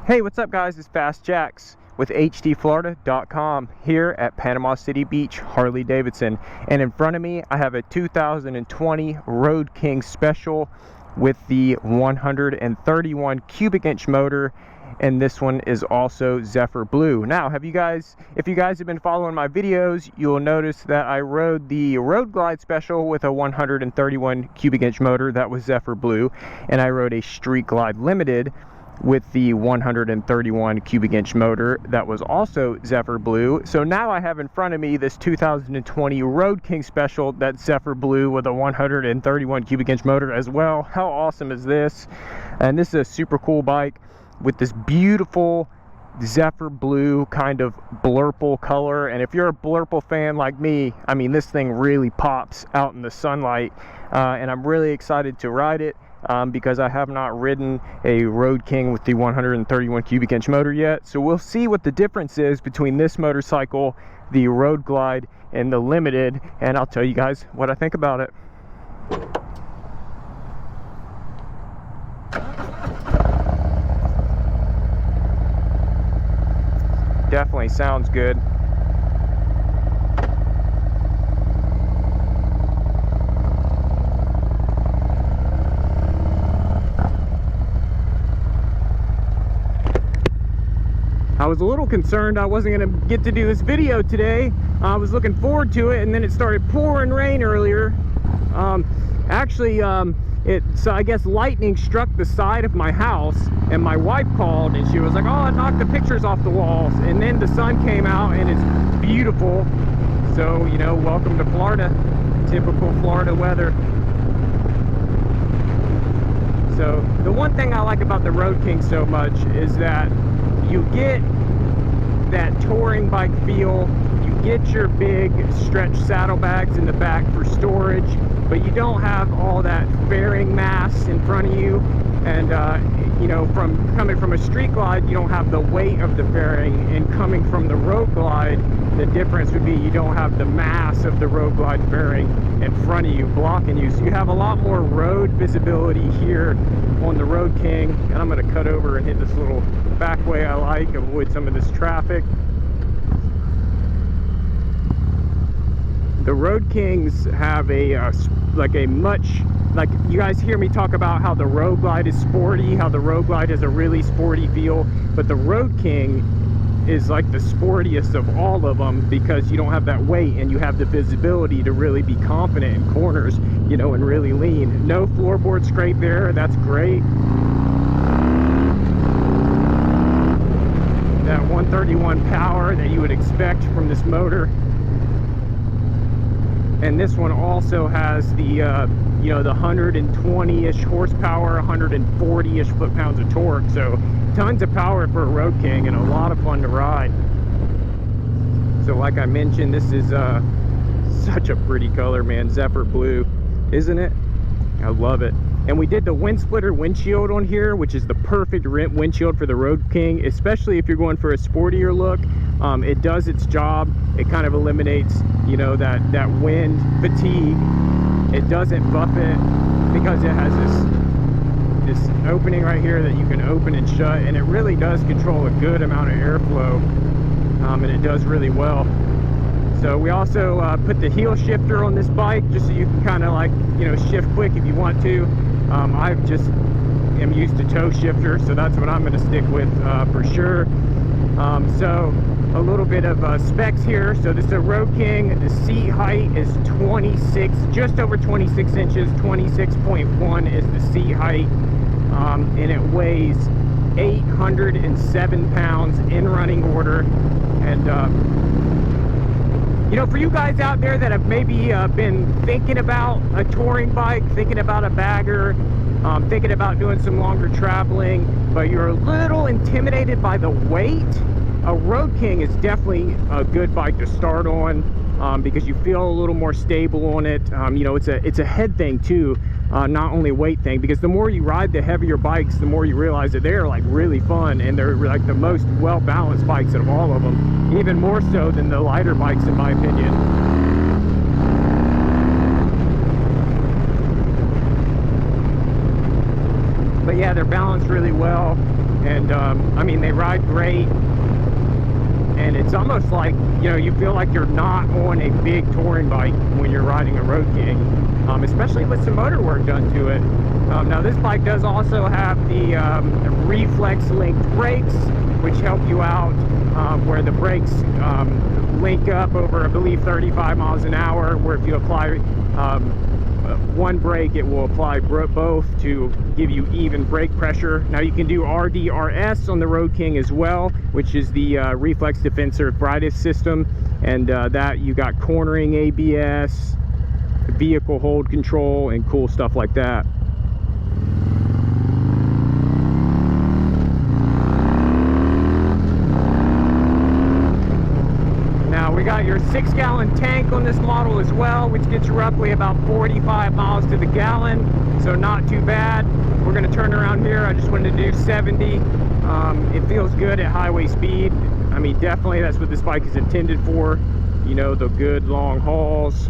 Hey, what's up guys? It's Fast Jacks with hdflorida.com here at Panama City Beach, Harley-Davidson. And in front of me, I have a 2020 Road King Special with the 131 cubic inch motor. And this one is also Zephyr Blue. Now, if you guys have been following my videos, you'll notice that I rode the Road Glide Special with a 131 cubic inch motor. That was Zephyr Blue. And I rode a Street Glide Limited with the 131 cubic inch motor. That was also Zephyr Blue. So now I have in front of me this 2020 Road King Special that's Zephyr Blue with a 131 cubic inch motor as well. How awesome is this? And this is a super cool bike with this beautiful Zephyr Blue kind of blurple color. And if you're a blurple fan like me, I mean, this thing really pops out in the sunlight. And I'm really excited to ride it. Because I have not ridden a Road King with the 131 cubic inch motor yet. So we'll see what the difference is between this motorcycle, the Road Glide, and the Limited, and I'll tell you guys what I think about it. Definitely sounds good. I was a little concerned I wasn't going to get to do this video today. I was looking forward to it, and then it started pouring rain earlier. So I guess lightning struck the side of my house, and my wife called and she was like, oh, it knocked the pictures off the walls. And then the sun came out and it's beautiful. So, you know, welcome to Florida. Typical Florida weather. So the one thing I like about the Road King so much is that you get that touring bike feel. You get your big stretch saddlebags in the back for storage, but you don't have all that fairing mass in front of you. And you know, coming from a Street Glide, you don't have the weight of the fairing, and coming from the Road Glide, the difference would be you don't have the mass of the Road Glide fairing in front of you, blocking you. So you have a lot more road visibility here on the Road King. And I'm going to cut over and hit this little back way I like, avoid some of this traffic. The Road Kings have like you guys hear me talk about how the Road Glide is sporty, how the Road Glide has a really sporty feel, but the Road King is like the sportiest of all of them because you don't have that weight and you have the visibility to really be confident in corners, you know, and really lean. No floorboard scrape there, that's great. That 131 power that you would expect from this motor. And this one also has the you know, the 120-ish horsepower, 140-ish foot-pounds of torque. So tons of power for a Road King and a lot of fun to ride. So like I mentioned, this is such a pretty color, man. Zephyr Blue, isn't it? I love it. And we did the wind splitter windshield on here, which is the perfect windshield for the Road King, especially if you're going for a sportier look. It does its job. It kind of eliminates, you know, that wind fatigue. It doesn't buff it because it has this opening right here that you can open and shut, and it really does control a good amount of airflow, and it does really well. So we also put the heel shifter on this bike just so you can kind of, like, you know, shift quick if you want to. I just am used to toe shifter, so that's what I'm going to stick with for sure. So a little bit of specs here. So this is a Road King. The seat height is 26, just over 26 inches. 26.1 is the seat height, and it weighs 807 pounds in running order. And you know, for you guys out there that have maybe been thinking about a touring bike, thinking about a bagger, thinking about doing some longer traveling, but you're a little intimidated by the weight, a Road King is definitely a good bike to start on, because you feel a little more stable on it. You know, it's a head thing too, not only a weight thing, because the more you ride the heavier bikes, the more you realize that they're like really fun, and they're like the most well-balanced bikes out of all of them, even more so than the lighter bikes in my opinion. But yeah, they're balanced really well, and I mean, they ride great. And it's almost like, you know, you feel like you're not on a big touring bike when you're riding a Road King, especially with some motor work done to it. Now this bike does also have the reflex linked brakes, which help you out, where the brakes link up over, I believe, 35 miles an hour, where if you apply one brake, it will apply both to give you even brake pressure. Now you can do RDRS on the Road King as well, which is the reflex defensor brightest system, and that you got cornering ABS, vehicle hold control, and cool stuff like that. Now we got your 6-gallon tank on this model as well, which gets you roughly about 45 miles to the gallon, so not too bad. We're going to turn around here. I just wanted to do 70. It feels good at highway speed. I mean, definitely that's what this bike is intended for, you know, the good long hauls.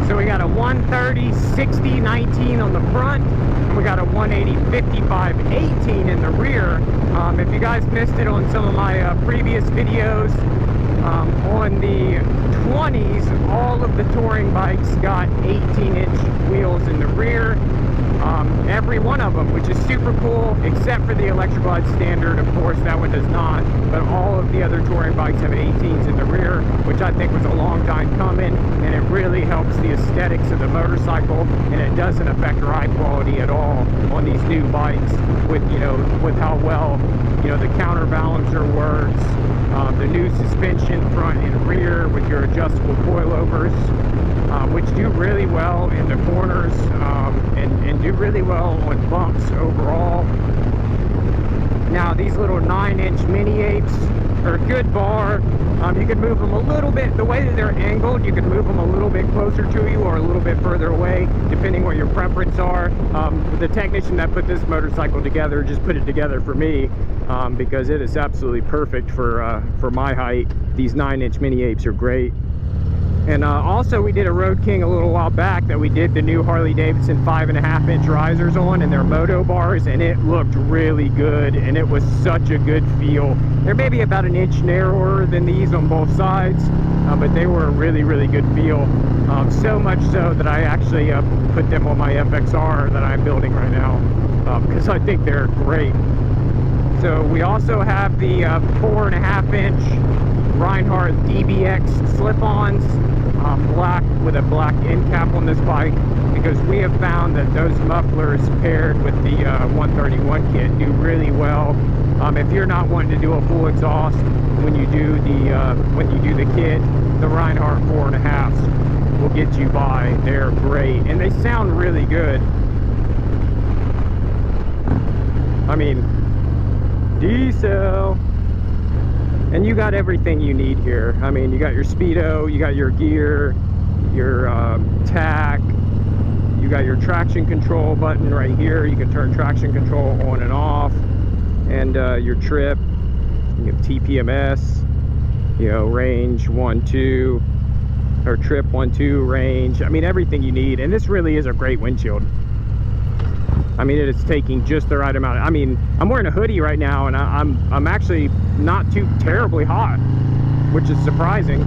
So we got a 130 60 19 on the front, and we got a 180 55 18 in the rear. If you guys missed it on some of my previous videos, on the 20s, all of the touring bikes got 18-inch wheels in the rear. Every one of them, which is super cool, except for the Electra Glide Standard, of course, that one does not. But all of the other touring bikes have 18s in the rear, which I think was a long time coming, and it really helps the aesthetics of the motorcycle, and it doesn't affect ride quality at all on these new bikes, with, you know, with how well, you know, the counterbalancer works, the new suspension front and rear with your adjustable coilovers, which do really well in the corners, and do really well on bumps overall. Now these little 9-inch mini apes are a good bar. You can move them a little bit, the way that they're angled, you can move them a little bit closer to you or a little bit further away, depending what your preference are. The technician that put this motorcycle together just put it together for me, because it is absolutely perfect for my height. These 9-inch mini apes are great. And also we did a Road King a little while back that we did the new Harley Davidson 5.5-inch risers on, and their moto bars, and it looked really good, and it was such a good feel. They're maybe about an inch narrower than these on both sides, but they were a really, really good feel. So much so that I actually put them on my FXR that I'm building right now, because I think they're great. So we also have the 4.5-inch Reinhardt DBX slip-ons, black, with a black end cap on this bike, because we have found that those mufflers paired with the 131 kit do really well. If you're not wanting to do a full exhaust when you do the kit, the Reinhardt 4.5s will get you by. They're great, and they sound really good. I mean, diesel. And you got everything you need here. I mean, you got your speedo, you got your gear, your tack, you got your traction control button right here. You can turn traction control on and off, and your trip. You have TPMS, you know, range 1-2, or trip 1-2 range. I mean, everything you need, and this really is a great windshield. I mean, it is taking just the right amount. I mean, I'm wearing a hoodie right now, and I'm actually not too terribly hot, which is surprising.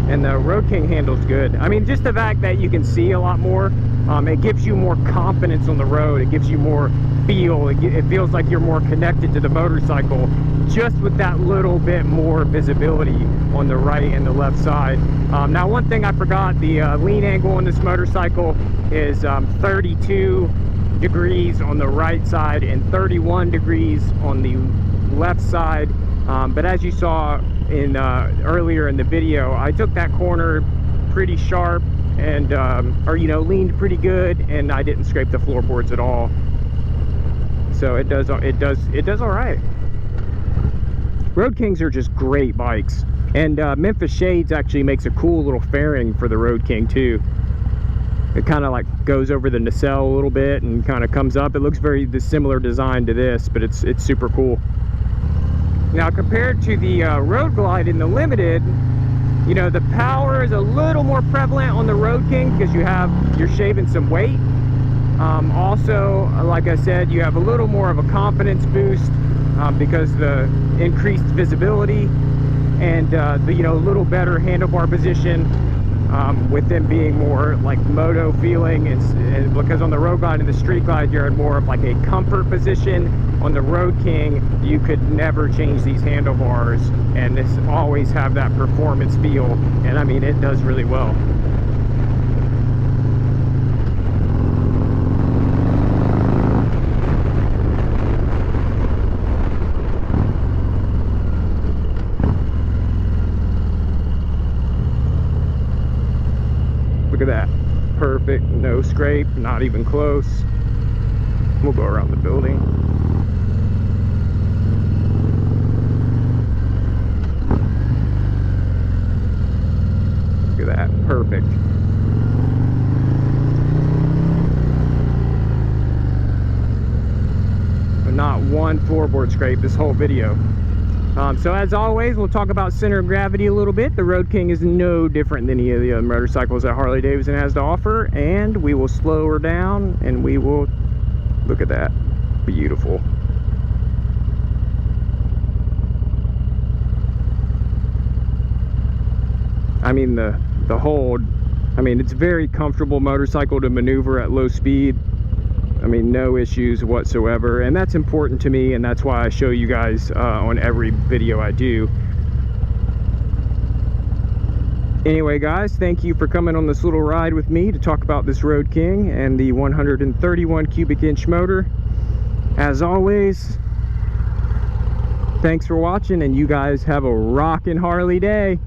And the Road King handles good. I mean, just the fact that you can see a lot more, it gives you more confidence on the road. It gives you more feel. It feels like you're more connected to the motorcycle, just with that little bit more visibility on the right and the left side. Now, one thing I forgot, the lean angle on this motorcycle is 32 degrees on the right side and 31 degrees on the left side. But as you saw in earlier in the video, I took that corner pretty sharp, and or, you know, leaned pretty good, and I didn't scrape the floorboards at all. So it does all right. Road Kings are just great bikes, and Memphis Shades actually makes a cool little fairing for the Road King too. It kind of like goes over the nacelle a little bit and kind of comes up. It looks very similar design to this, but it's super cool. Now compared to the Road Glide in the Limited, you know, the power is a little more prevalent on the Road King because you're shaving some weight. Also, like I said, you have a little more of a confidence boost because the increased visibility and the, you know, a little better handlebar position with them being more like moto feeling. And because on the Road Glide and the Street Glide, you're in more of like a comfort position. On the Road King, you could never change these handlebars, and this always have that performance feel. And I mean, it does really well. Look at that. Perfect, no scrape, not even close. We'll go around the building. Look at that, perfect. But not one floorboard scrape this whole video. So as always, we'll talk about center of gravity a little bit. The Road King is no different than any of the other motorcycles that Harley Davidson has to offer, and we will slow her down and we will look at that. Beautiful. I mean, the hold, I mean, it's a very comfortable motorcycle to maneuver at low speed. I mean, no issues whatsoever, and that's important to me, and that's why I show you guys on every video I do. Anyway guys, thank you for coming on this little ride with me to talk about this Road King and the 131 cubic inch motor. As always, thanks for watching, and you guys have a rockin' Harley day.